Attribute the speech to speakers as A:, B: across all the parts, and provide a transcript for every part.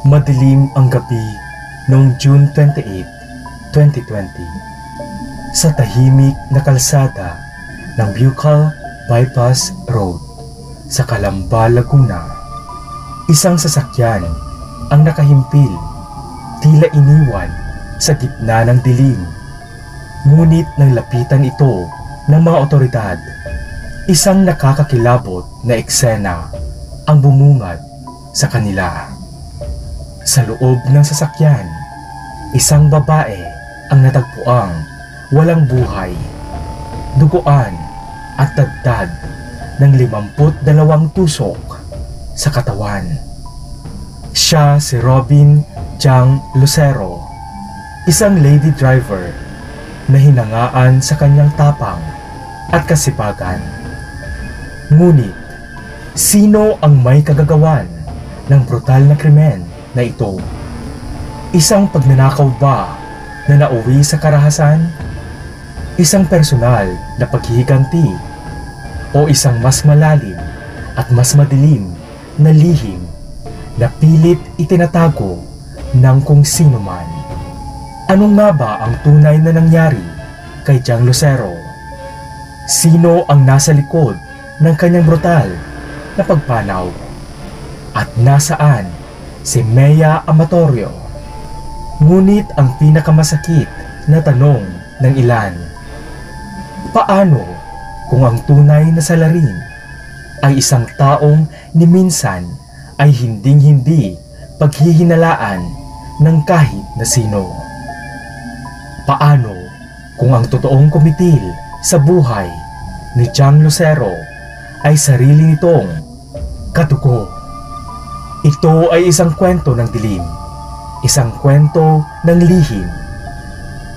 A: Madilim ang gabi noong June 28, 2020 sa tahimik na kalsada ng Bucal Bypass Road sa Calamba, Laguna. Isang sasakyan ang nakahimpil, tila iniwan sa gitna ng dilim. Ngunit nang lapitan ito ng mga otoridad, isang nakakakilabot na eksena ang bumungad sa kanila. Sa loob ng sasakyan, isang babae ang natagpuang walang buhay, duguan at tadtad ng 52 tusok sa katawan. Siya si Robin Jang Lucero, isang lady driver na hinangaan sa kanyang tapang at kasipagan. Ngunit, sino ang may kagagawan ng brutal na krimen na ito? Isang pagnanakaw ba na nauwi sa karahasan? Isang personal na paghihiganti? O isang mas malalim at mas madilim na lihim na pilit itinatago ng kung sino man? Ano nga ba ang tunay na nangyari kay Jang Lucero? Sino ang nasa likod ng kanyang brutal na pagpanaw? At nasaan si Mea Amatorio? Ngunit ang pinakamasakit na tanong ng ilan, paano kung ang tunay na salarin ay isang taong ni minsan ay hinding-hindi paghihinalaan ng kahit na sino? Paano kung ang totoong kumitil sa buhay ni Jang Lucero ay sarili nitong katugo? Ito ay isang kwento ng dilim, isang kwento ng lihim,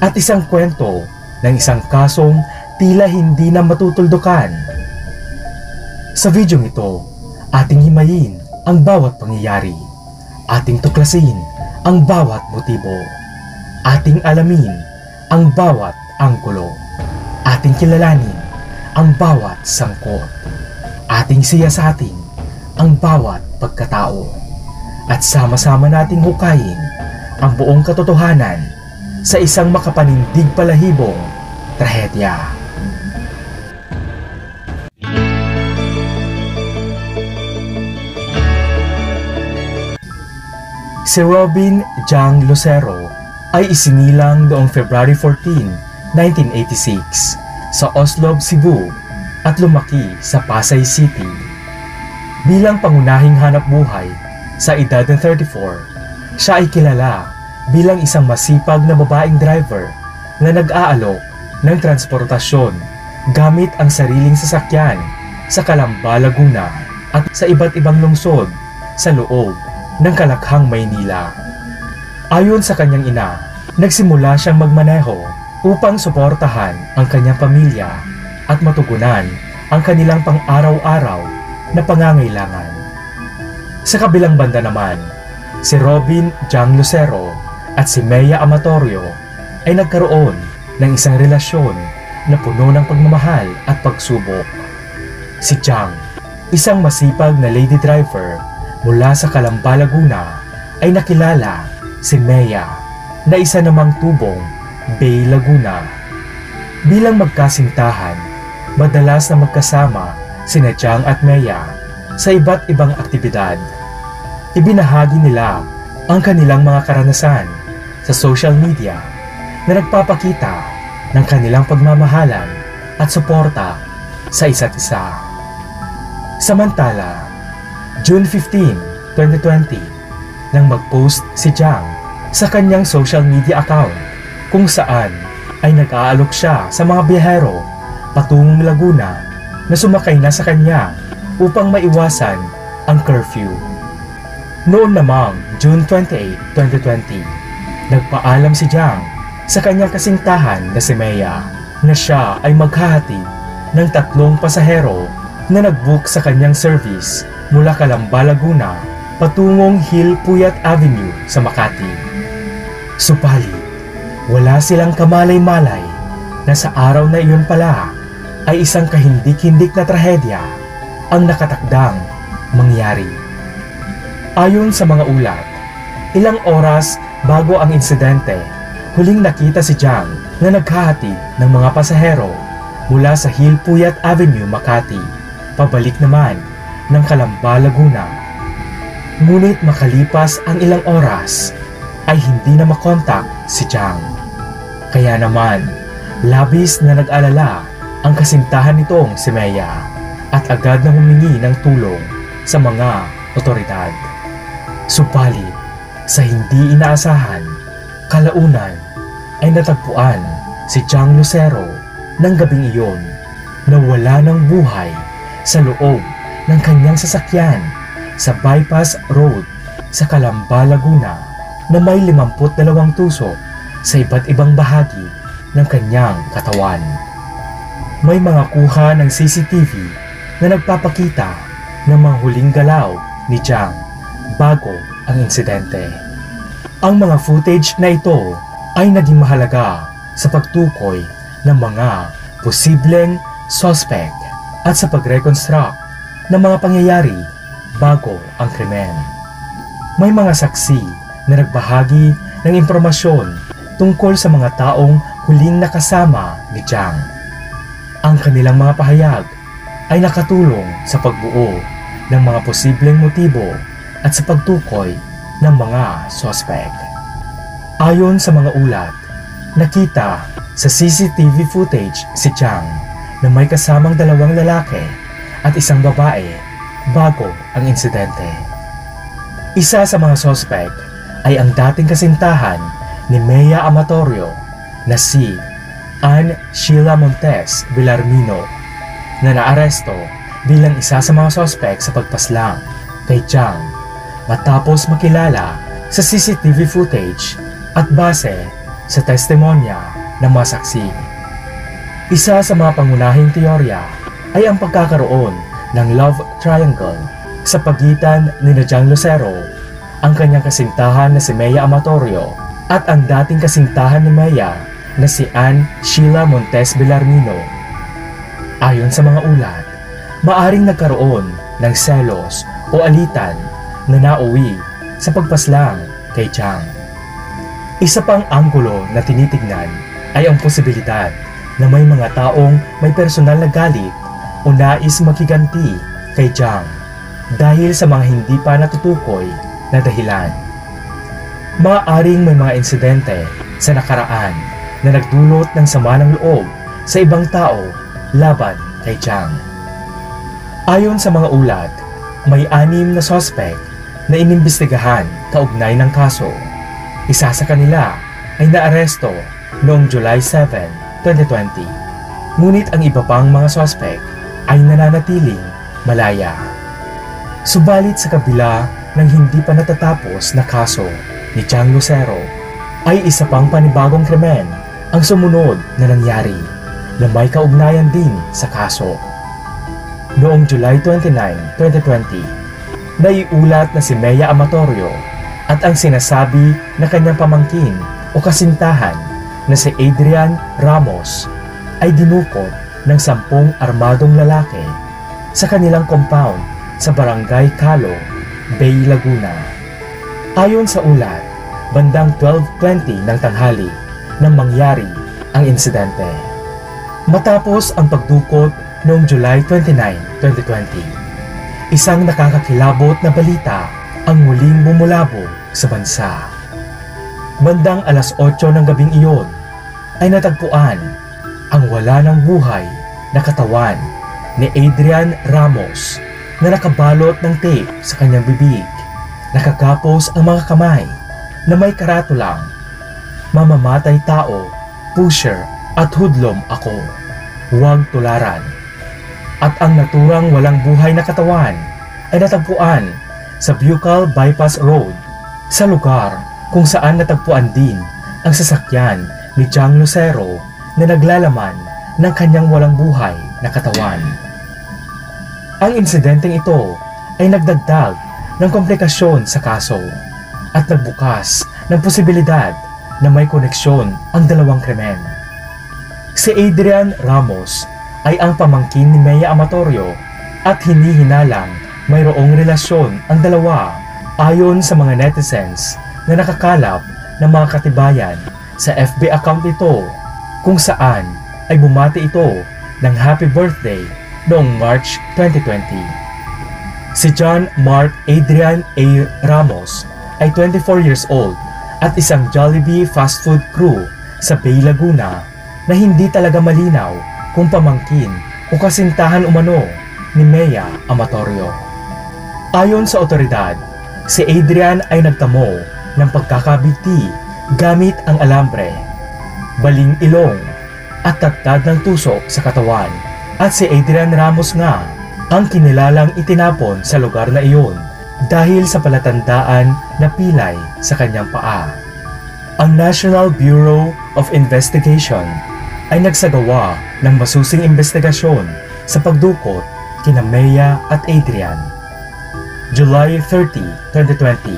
A: at isang kwento ng isang kasong tila hindi na matutuldukan. Sa video ito, ating himayin ang bawat pangyayari, ating tuklasin ang bawat motibo, ating alamin ang bawat anggulo, ating kilalanin ang bawat sangkot, ating siyasatin ang bawat pagkatao, at sama-sama nating hukayin ang buong katotohanan sa isang makapanindig palahibong trahedya. Si Robin Jang Lucero ay isinilang noong February 14, 1986 sa Oslob, Cebu at lumaki sa Pasay City. Bilang pangunahing hanap buhay sa edad ng 34, siya ay kilala bilang isang masipag na babaeng driver na nag-aalok ng transportasyon gamit ang sariling sasakyan sa Calamba, Laguna at sa iba't ibang lungsod sa loob ng Kalakhang, Maynila. Ayon sa kanyang ina, nagsimula siyang magmaneho upang suportahan ang kanyang pamilya at matugunan ang kanilang pang-araw-araw na pangangailangan. Sa kabilang banda naman, si Robin Jang Lucero at si Mea Amatorio ay nagkaroon ng isang relasyon na puno ng pagmamahal at pagsubok. Si Jang, isang masipag na lady driver mula sa Calamba, Laguna, ay nakilala si Mea na isa namang tubong Bay, Laguna. Bilang magkasintahan, madalas na magkasama sina Jang at Mea sa iba't ibang aktibidad. Ibinahagi nila ang kanilang mga karanasan sa social media na nagpapakita ng kanilang pagmamahalan at suporta sa isa't isa. Samantala, June 15, 2020, nang mag-post si Jang sa kanyang social media account kung saan ay nag-aalok siya sa mga biyahero patungong Laguna na sumakay na sa kanya upang maiwasan ang curfew. Noon namang June 28, 2020, nagpaalam si Jang sa kanyang kasintahan na si Mea na siya ay maghahatid ng 3 pasahero na nag-book sa kanyang service mula Calamba, Laguna patungong Hill Puyat Avenue sa Makati. Subalit, wala silang kamalay-malay na sa araw na iyon pala ay isang kahindik-hindik na trahedya ang nakatakdang mangyari. Ayon sa mga ulat, Ilang oras bago ang insidente, huling nakita si Jiang na naghahatid ng mga pasahero mula sa Hilpuyat Avenue, Makati, pabalik naman ng Calamba, Laguna. Ngunit makalipas ang ilang oras ay hindi na makontak si Jiang. Kaya naman, labis na nag-alala ang kasintahan nitong si Mea at agad na humingi ng tulong sa mga otoridad. Subalit, sa hindi inaasahan, kalaunan ay natagpuan si Jiang Lucero ng gabing iyon na wala ng buhay sa loob ng kanyang sasakyan sa bypass road sa Calamba, Laguna na may 52 tusok sa iba't ibang bahagi ng kanyang katawan. May mga kuha ng CCTV na nagpapakita ng mga huling galaw ni Jiang bago ang insidente. Ang mga footage na ito ay naging mahalaga sa pagtukoy ng mga posibleng suspect at sa pag-reconstruct ng mga pangyayari bago ang krimen. May mga saksi na nagbahagi ng impormasyon tungkol sa mga taong huling nakasama ni Jiang. Ang kanilang mga pahayag ay nakatulong sa pagbuo ng mga posibleng motibo at sa pagtukoy ng mga suspect. Ayon sa mga ulat, nakita sa CCTV footage si Jiang na may kasamang 2 lalaki at 1 babae bago ang insidente. Isa sa mga suspect ay ang dating kasintahan ni Mea Amatorio na si Ann Sheila Montes Villarmino na naaresto bilang isa sa mga suspect sa pagpaslang kay Jiang matapos makilala sa CCTV footage at base sa testimonya ng mga saksi. Isa sa mga pangunahing teorya ay ang pagkakaroon ng love triangle sa pagitan ni Jiang Lucero, ang kanyang kasintahan na si Mea Amatorio at ang dating kasintahan ni Mea na si Ann Sheila Montes Villarmino. Ayon sa mga ulat, maaring nagkaroon ng selos o alitan na nauwi sa pagpaslang kay Jiang. Isa pang anggulo na tinitignan ay ang posibilidad na may mga taong may personal na galit o nais makiganti kay Jiang dahil sa mga hindi pa natutukoy na dahilan. Maaaring may mga insidente sa nakaraan na nagdulot ng sama ng loob sa ibang tao laban kay Jiang. Ayon sa mga ulat, may 6 na suspect na inimbestigahan kaugnay ng kaso. Isa sa kanila ay naaresto noong July 7, 2020. Ngunit ang iba pang mga suspect ay nananatiling malaya. Subalit sa kabila ng hindi pa natatapos na kaso ni Jiang Lucero, ay isa pang panibagong krimen ang sumunod na nangyari na may kaugnayan din sa kaso. Noong July 29, 2020, naiulat na si Mea Amatorio at ang sinasabi na kanyang pamangkin o kasintahan na si Adrian Ramos ay dinukot ng 10 armadong lalaki sa kanilang compound sa Barangay Calo, Bay, Laguna. Ayon sa ulat, bandang 12:20 ng tanghali nang mangyari ang insidente. Matapos ang pagdukot noong July 29, 2020, isang nakakakilabot na balita ang muling bumulabog sa bansa. Bandang alas 8 ng gabing iyon ay natagpuan ang wala ng buhay na katawan ni Adrian Ramos na nakabalot ng tape sa kanyang bibig. Nakakapos ang mga kamay na may karatulang "Mamamatay tao, pusher at hoodlum ako, huwag tularan." At ang naturang walang buhay na katawan ay natagpuan sa Bucal Bypass Road, sa lugar kung saan natagpuan din ang sasakyan ni Jiang Lucero na naglalaman ng kanyang walang buhay na katawan. Ang insidenteng ito ay nagdagdag ng komplikasyon sa kaso at nagbukas ng posibilidad na may koneksyon ang dalawang krimen. Si Adrian Ramos ay ang pamangkin ni Mea Amatorio at hinihinalang mayroong relasyon ang dalawa ayon sa mga netizens na nakakalap ng mga katibayan sa FB account nito kung saan ay bumati ito ng happy birthday noong March 2020. Si John Mark Adrian A. Ramos ay 24 years old at isang Jollibee fast food crew sa Bay Laguna na hindi talaga malinaw kung pamangkin o kasintahan umano ni Mea Amatorio. Ayon sa otoridad, si Adrian ay nagtamo ng pagkakabigti gamit ang alambre, baling ilong at tagtad ng tusok sa katawan, at si Adrian Ramos nga ang kinilalang itinapon sa lugar na iyon dahil sa palatandaan na pilay sa kanyang paa. Ang National Bureau of Investigation ay nagsagawa ng masusing investigasyon sa pagdukot kina Mea at Adrian. July 30, 2020,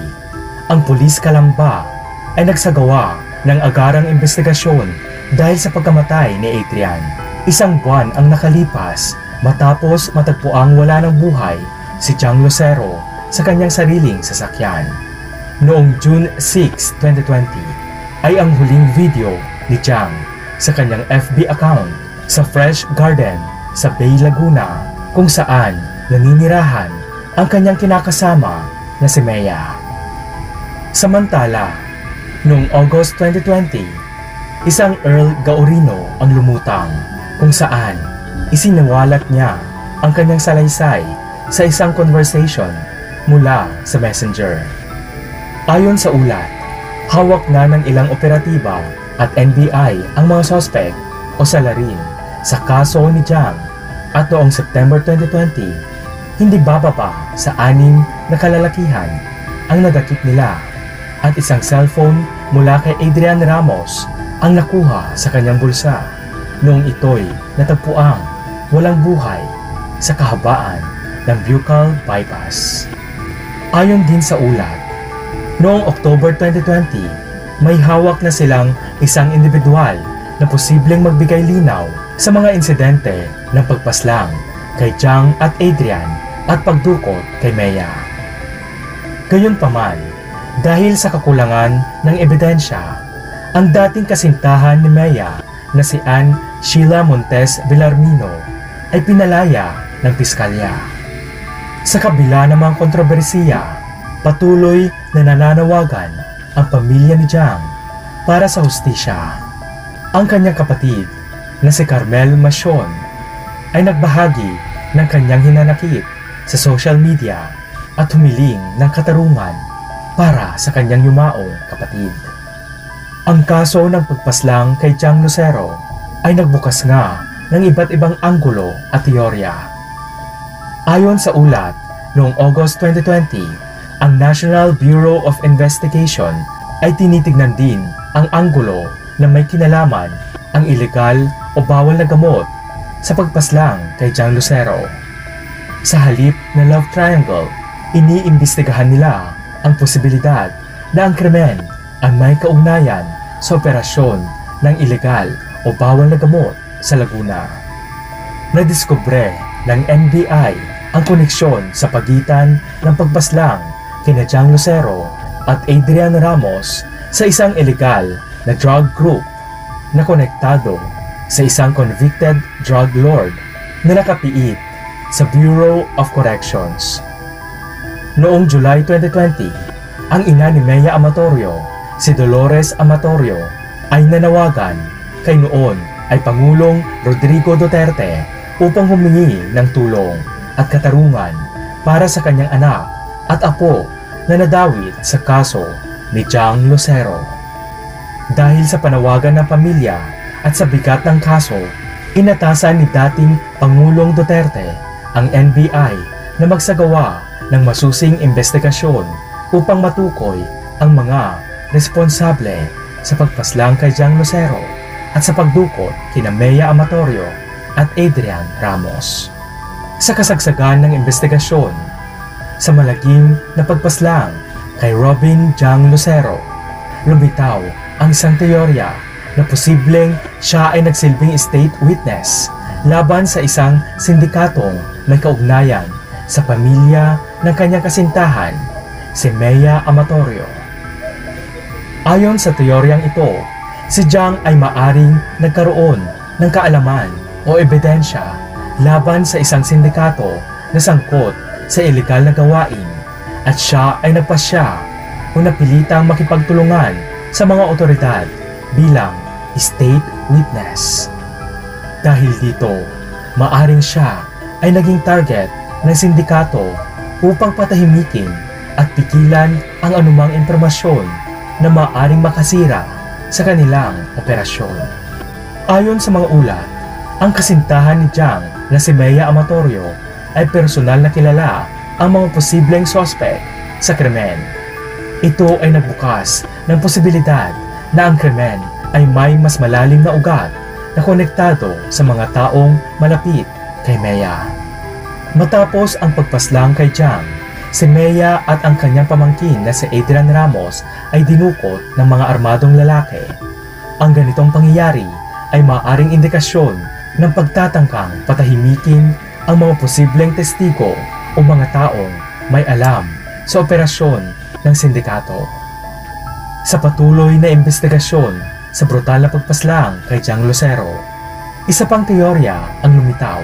A: ang Pulis Calamba ay nagsagawa ng agarang investigasyon dahil sa pagkamatay ni Adrian. Isang buwan ang nakalipas matapos matagpuang wala ng buhay si Chang Lucero sa kanyang sariling sasakyan. Noong June 6, 2020, ay ang huling video ni Chang sa kanyang FB account sa Fresh Garden sa Bay Laguna kung saan naninirahan ang kanyang kinakasama na si Mea. Samantala, noong August 2020, isang Earl Gaorino ang lumutang kung saan isinawalat niya ang kanyang salaysay sa isang conversation mula sa Messenger. Ayon sa ulat, hawak na ng ilang operatiba at NBI ang mga sospek o salarin sa kaso ni Jiang, at noong September 2020, hindi bababa sa 6 na kalalakihan ang nadakip nila at isang cellphone mula kay Adrian Ramos ang nakuha sa kanyang bulsa noong ito'y natagpuang walang buhay sa kahabaan ng buccal bypass. Ayon din sa ulat, noong October 2020, may hawak na silang isang individual na posibleng magbigay linaw sa mga insidente ng pagpaslang kay Jiang at Adrian at pagdukot kay Mea. Gayunpaman, dahil sa kakulangan ng ebidensya, ang dating kasintahan ni Mea na si Ann Sheila Montes Villarmino ay pinalaya ng piskalya. Sa kabila ng mga kontrobersiya, patuloy na nananawagan ang pamilya ni Jiang para sa hustisya. Ang kanyang kapatid na si Carmel Macion ay nagbahagi ng kanyang hinanakit sa social media at humiling ng katarungan para sa kanyang yumaong kapatid. Ang kaso ng pagpaslang kay Chang Lucero ay nagbukas nga ng iba't ibang anggulo at teorya. Ayon sa ulat, noong August 2020, ang National Bureau of Investigation ay tinitignan din ang anggulo na may kinalaman ang ilegal o bawal na gamot sa pagpaslang kay Chang Lucero. Sa halip na love triangle, iniimbestigahan nila ang posibilidad na ang krimen ay may kaugnayan sa operasyon ng ilegal o bawal na gamot sa Laguna. Nadiskubre ng NBI ang koneksyon sa pagitan ng pagpaslang kina Chang Lucero at Adrian Ramos sa isang ilegal na drug group na konektado sa isang convicted drug lord na nakapiit sa Bureau of Corrections. Noong July 2020, ang ina ni Mea Amatorio, si Dolores Amatorio, ay nanawagan kay noon ay Pangulong Rodrigo Duterte upang humingi ng tulong at katarungan para sa kanyang anak at apo na nadawit sa kaso ni Chang Lucero. Dahil sa panawagan ng pamilya at sa bigat ng kaso, inatasan ni dating Pangulong Duterte ang NBI na magsagawa ng masusing investigasyon upang matukoy ang mga responsable sa pagpaslang kay Chang Lucero at sa pagdukot kina Mea Amatorio at Adrian Ramos. Sa kasagsagan ng investigasyon, sa malagim na pagpaslang kay Robin Chang Lucero, lumitaw ang isang teorya na posibleng siya ay nagsilbing state witness laban sa isang sindikatong may kaugnayan sa pamilya ng kanyang kasintahan, si Mea Amatorio. Ayon sa teoryang ito, si Jiang ay maaring nagkaroon ng kaalaman o ebidensya laban sa isang sindikato na sangkot sa ilegal na gawain at siya ay nagpasya o napilitang makipagtulungan sa mga otoridad bilang state witness. Dahil dito, maaring siya ay naging target ng sindikato upang patahimikin at pigilan ang anumang impormasyon na maaring makasira sa kanilang operasyon. Ayon sa mga ulat, ang kasintahan ni Jiang na si Mea Amatorio ay personal na kilala ang mga posibleng suspect sa krimen. Ito ay nagbukas ng posibilidad na ang krimen ay may mas malalim na ugat na konektado sa mga taong malapit kay Mea. Matapos ang pagpaslang kay Jiang, si Mea at ang kanyang pamangkin na si Adrian Ramos ay dinukot ng mga armadong lalaki. Ang ganitong pangyayari ay maaaring indikasyon ng pagtatangkang patahimikin ang mga posibleng testigo o mga taong may alam sa operasyon ng sindikato. Sa patuloy na investigasyon sa brutal na pagpaslang kay Jiang Lucero, isa pang teorya ang lumitaw.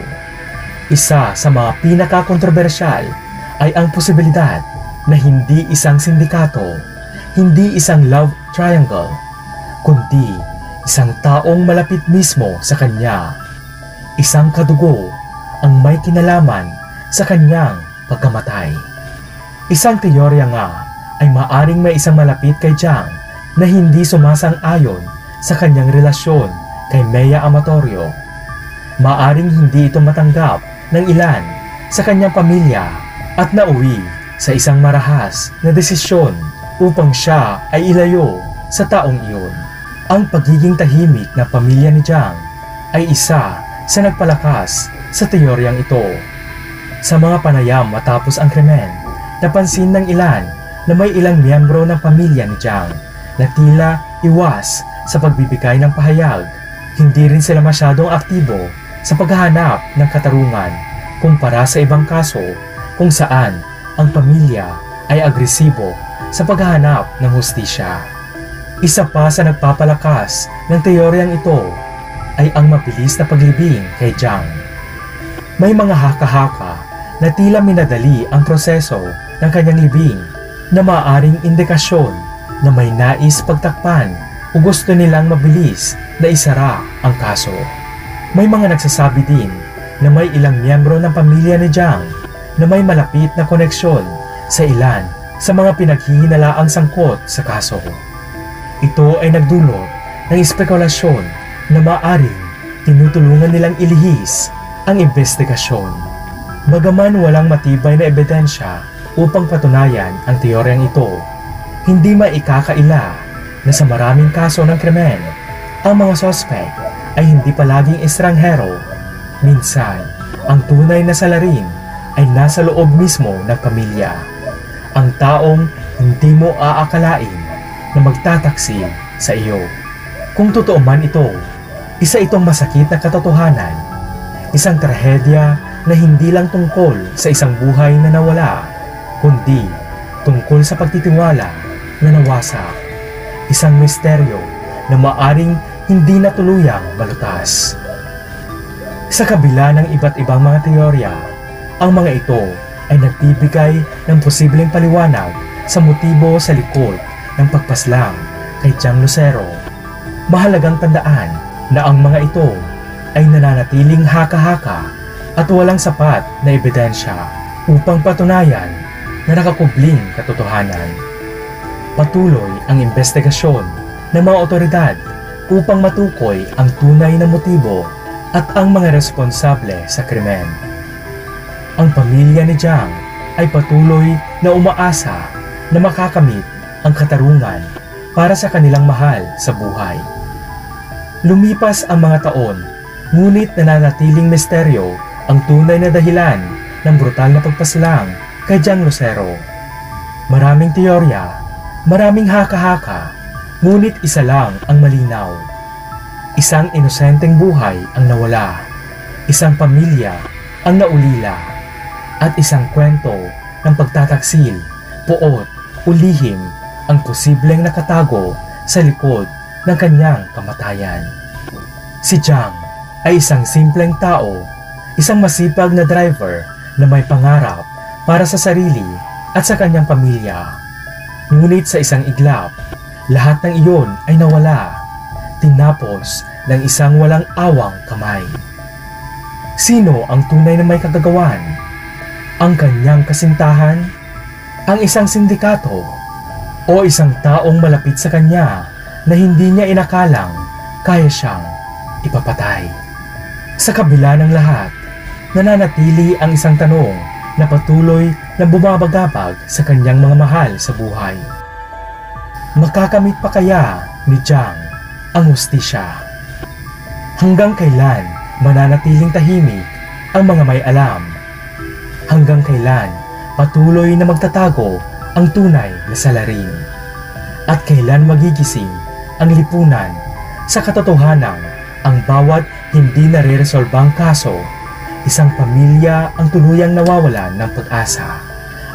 A: Isa sa mga pinakakontrobersyal ay ang posibilidad na hindi isang sindikato, hindi isang love triangle, kundi isang taong malapit mismo sa kanya, isang kadugo ang may kinalaman sa kanyang pagkamatay. Isang teorya nga ay maaring may isang malapit kay Jiang na hindi sumasang-ayon sa kanyang relasyon kay Mea Amatorio. Maaring hindi ito matanggap ng ilan sa kanyang pamilya at nauwi sa isang marahas na desisyon upang siya ay ilayo sa taong iyon. Ang pagiging tahimik na pamilya ni Jiang ay isa sa nagpalakas sa teoryang ito. Sa mga panayam matapos ang krimen, napansin ng ilan na may ilang miyembro ng pamilya ni Jiang na tila iwas sa pagbibigay ng pahayag. Hindi rin sila masyadong aktibo sa paghahanap ng katarungan kumpara sa ibang kaso kung saan ang pamilya ay agresibo sa paghahanap ng hustisya. Isa pa sa nagpapalakas ng teoryang ito ay ang mabilis na paglibing kay Jiang. May mga haka-haka na tila minadali ang proseso ng kanyang libing na maaaring indikasyon na may nais pagtakpan o gusto nilang mabilis na isara ang kaso. May mga nagsasabi din na may ilang miyembro ng pamilya ni Jiang na may malapit na koneksyon sa ilan sa mga pinaghihinalaang sangkot sa kaso. Ito ay nagdulot ng espekulasyon na maaaring tinutulungan nilang ilihis ang investigasyon. Bagaman walang matibay na ebidensya upang patunayan ang teoryang ito, hindi maikakaila na sa maraming kaso ng krimen, ang mga suspect ay hindi palaging estranghero. Minsan, ang tunay na salarin ay nasa loob mismo ng pamilya. Ang taong hindi mo aakalain na magtataksil sa iyo. Kung totoo man ito, isa itong masakit na katotohanan. Isang trahedya na hindi lang tungkol sa isang buhay na nawala, kundi tungkol sa pagtitiwala na nawasak. Isang misteryo na maaring hindi na tuluyang malutas. Sa kabila ng iba't ibang mga teorya, ang mga ito ay nagbibigay ng posibleng paliwanag sa motibo sa likod ng pagpaslang kay Jiang Lucero. Mahalagang tandaan na ang mga ito ay nananatiling haka-haka at walang sapat na ebidensya upang patunayan na nakakubling katotohanan. Patuloy ang investigasyon ng mga otoridad upang matukoy ang tunay na motibo at ang mga responsable sa krimen. Ang pamilya ni Jiang ay patuloy na umaasa na makakamit ang katarungan para sa kanilang mahal sa buhay. Lumipas ang mga taon, ngunit nananatiling misteryo ang tunay na dahilan ng brutal na pagpaslang kay Jiang Lucero. Maraming teorya, maraming haka-haka, ngunit isa lang ang malinaw. Isang inosenteng buhay ang nawala, isang pamilya ang naulila, at isang kwento ng pagtataksil, puot, o lihim ang posibleng nakatago sa likod ng kanyang kamatayan. Si Jiang ay isang simpleng tao, isang masipag na driver na may pangarap para sa sarili at sa kanyang pamilya. Ngunit sa isang iglap, lahat ng iyon ay nawala, tinapos ng isang walang awang kamay. Sino ang tunay na may kagagawan? Ang kanyang kasintahan? Ang isang sindikato? O isang taong malapit sa kanya na hindi niya inakalang kaya siyang ipapatay? Sa kabila ng lahat, nananatili ang isang tanong na patuloy na bumabagabag sa kanyang mga mahal sa buhay. Makakamit pa kaya ni Jiang ang hustisya? Hanggang kailan mananatiling tahimik ang mga may alam? Hanggang kailan patuloy na magtatago ang tunay na salarin? At kailan magigising ang lipunan sa katotohanang ang bawat hindi nare-resolbang kaso, isang pamilya ang tuluyang nawawalan ng pag-asa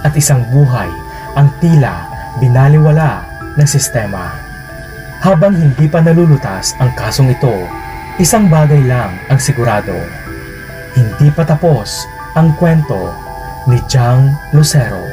A: at isang buhay ang tila binaliwala ng sistema. Habang hindi pa nalulutas ang kasong ito, isang bagay lang ang sigurado: hindi pa tapos ang kwento ni Jiang Lucero.